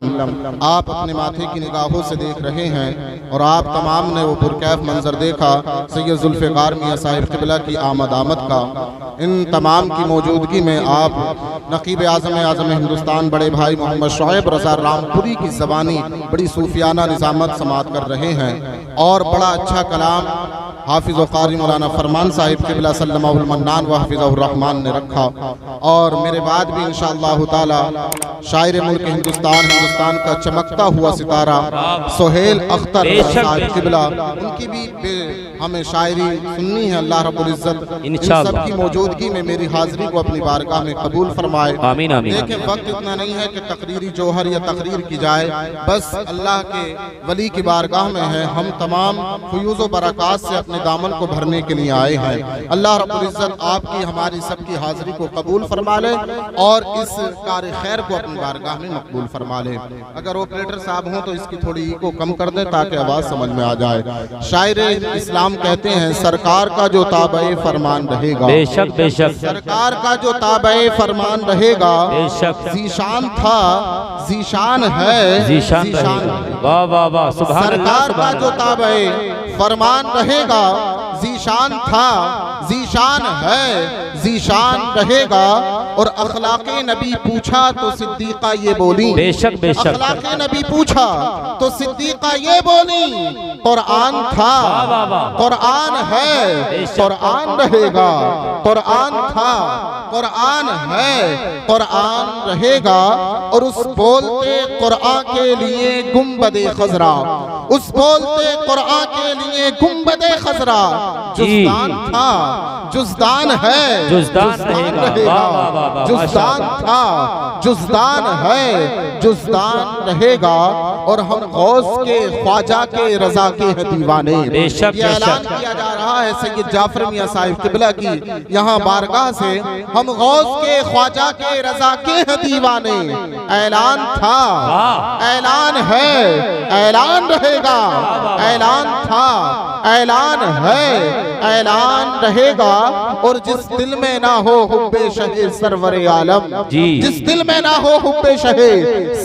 آپ اپنے ماتھے کی نگاہوں سے دیکھ رہے ہیں اور آپ تمام نے وہ پرکیف منظر دیکھا سید ذوالفقار میاں صاحب قبلہ کی آمد کا۔ ان تمام کی موجودگی میں آپ نقیب اعظم ہندوستان بڑے بھائی محمد شعیب رضا رامپوری کی زبانی بڑی صوفیانہ نظامت سماعت کر رہے ہیں اور بڑا اچھا کلام حافظ و قاری مولانا فرمان صاحب قبلہ سلمہ المنان و حفظہ الرحمن نے رکھا، اور میرے بعد بھی انشاءاللہ تعالی شاعر ملک ہندوستان کا چمکتا ہوا ستارہ سہیل اختر صاحب قبلہ، ان کی بھی ہمیں شاعری سننی ہے۔ اللہ رب العزت ان سب کی موجودگی میں میری حاضری کو اپنی بارگاہ میں قبول فرمائے۔ آمین آمین۔ دیکھیں وقت اتنا نہیں ہے کہ تقریری جوہر یا تقریر کی جائے، بس اللہ کے ولی کی بارگاہ میں ہے، ہم تمام فیوز و برکات سے اپنے دامن کو بھرنے کے لیے آئے ہیں۔ اللہ رب العزت آپ کی ہماری سب کی حاضری کو قبول فرما لے اور اس کار خیر کو اپنی بارگاہ میں مقبول فرما لے۔ اگر آپریٹر صاحب ہوں تو اس کی تھوڑی کو کم کر دیں تاکہ آواز سمجھ میں آ جائے۔ شاعر اسلام کہتے ہیں سرکار کا جو تابع فرمان رہے گا، بے شک بے شک، سرکار کا جو تابع فرمان رہے گا، بے شک، ذیشان تھا ذیشان ہے ذیشان رہے گا۔ واہ واہ واہ، سبحان اللہ۔ سرکار کا جو تابع فرمان رہے گا، ذیشان تھا ذیشان ہے ذیشان رہے گا۔ اور اخلاق نبی پوچھا تو صدیقہ یہ بولی، بے شک بے شک، اخلاق نبی پوچھا تو صدیقہ یہ بولی، قرآن تھا قرآن ہے قرآن رہے گا، قرآن تھا قرآن ہے قرآن رہے گا۔ اور اس بولتے قرآن کے لیے گنبد خضرا، اس بولتے قرآن کے لیے گنبد خضرا، جزدان تھا جزدان ہے جزدان رہے گا، جزدان تھا جزدان ہے جزدان رہے گا۔ اور ہم غوث کے خواجہ کے رضا کے ہیں دیوانے۔ یہ اعلان کیا جا رہا ہے سید جعفر میاں صاحب قبلہ کی یہاں بارگاہ سے، ہم غوث کے خواجہ کے رضا کے ہیں دیوانے۔ اعلان تھا اعلان ہے اعلان رہے گا، اعلان تھا اعلان ہے اعلان رہے گا۔ اور جس دل میں نہ ہو حب شہ سرور عالم، جس دل میں نہ ہو حب شہ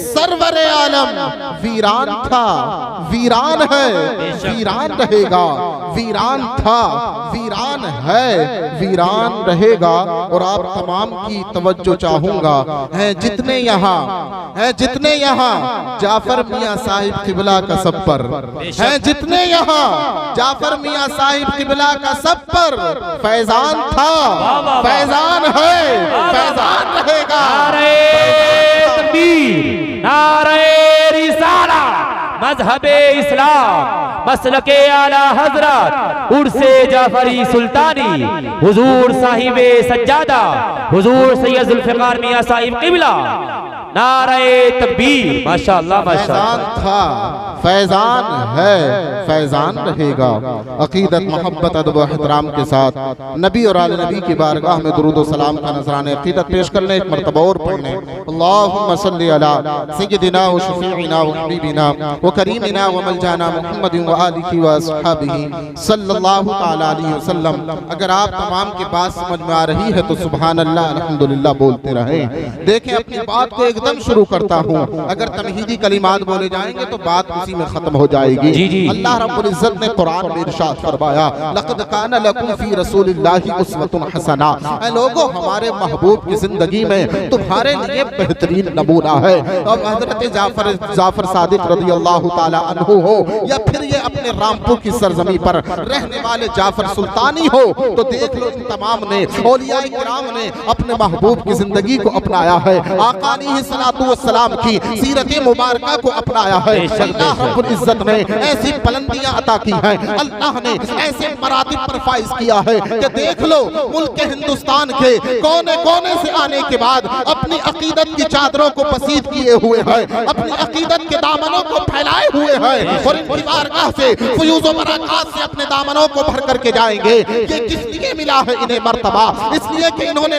سرور عالم، ویران تھا ویران ہے ویران رہے گا، ویران تھا ویران ہے ویران رہے گا۔ اور آپ تمام کی توجہ چاہوں گا، ہیں جتنے یہاں جعفر میاں صاحب قبلہ کا سب پر، ہیں جتنے یہاں جعفر میاں صاحب قبلہ کا سب پر فیضان تھا فیضان ہے فیضان رہے گا۔ نعرہ تکبیر، نعرہ رسالہ، مذہب اسلام، مسلک اعلیٰ حضرت عرس جعفری سلطانی، حضور صاحب سجادہ، حضور سید ذوالفقار میاں صاحب قبلہ، نعرہ تکبیر، ماشاءاللہ ماشاءاللہ۔ فیضان تھا فیضان ہے فیضان رہے گا۔ عقیدت محبت ادب و احترام کے ساتھ نبی اور آل نبی کی بارگاہ میں درود و سلام کا نذرانہ عقیدت پیش کرنے، ایک مرتبہ اور پڑھنے۔ اللہم صلی علی سیدنا و شفیعنا و حبیبنا و کریمنا و ملجانا محمد و آلہ و اصحابہ صلی اللہ تعالی علیہ وسلم۔ اگر آپ تمام کی بات سمجھ میں آ رہی ہے تو سبحان اللہ الحمدللہ بولتے رہیں۔ دیکھیں اپنی بات کو ایک دم شروع کرتا ہوں، اگر تمہیدی کلمات بولے جائیں گے تو بات اسی میں ختم ہو جائے گی۔ اللہ رب العزت نے قرآن میں ارشاد فرمایا، لقد کان لکم فی رسول اللہ اسوۃ حسنہ، اے لوگو ہمارے محبوب کی زندگی میں تمہارے لیے بہترین نمونہ ہے۔ اور حضرت جعفر صادق رضی اللہ تعالی عنہ ہو یا پھر یہ اپنے رامپور کی سرزمین پر رہنے والے جعفر سلطانی ہو، تو دیکھ لو ان تمام نے اولیاء کرام نے اپنے محبوب کی زندگی کو اپنایا ہے، آقا علیہ السلام کی سیرت مبارکہ کو اپنایا ہے۔ اللہ رب العزت نے ایسی بلندیاں عطا کی ہیں، اللہ نے ایسے مراتب پر فائز کیا ہے کہ دیکھ لو ملک ہندوستان کے کونے کونے سے آنے کے بعد اپنی عقیدت کی چادروں کو پسید کیے ہوئے ہیں، اپنی عقیدت کے دامنوں کو پھیلائے ہوئے ہیں، اور ان کی بارگاہ سے فیوز و برکات سے اپنے دامنوں کو بھر کر کے جائیں گے۔ یہ کس لیے ملا ہے انہیں مرتبہ؟ اس لیے کہ انہوں نے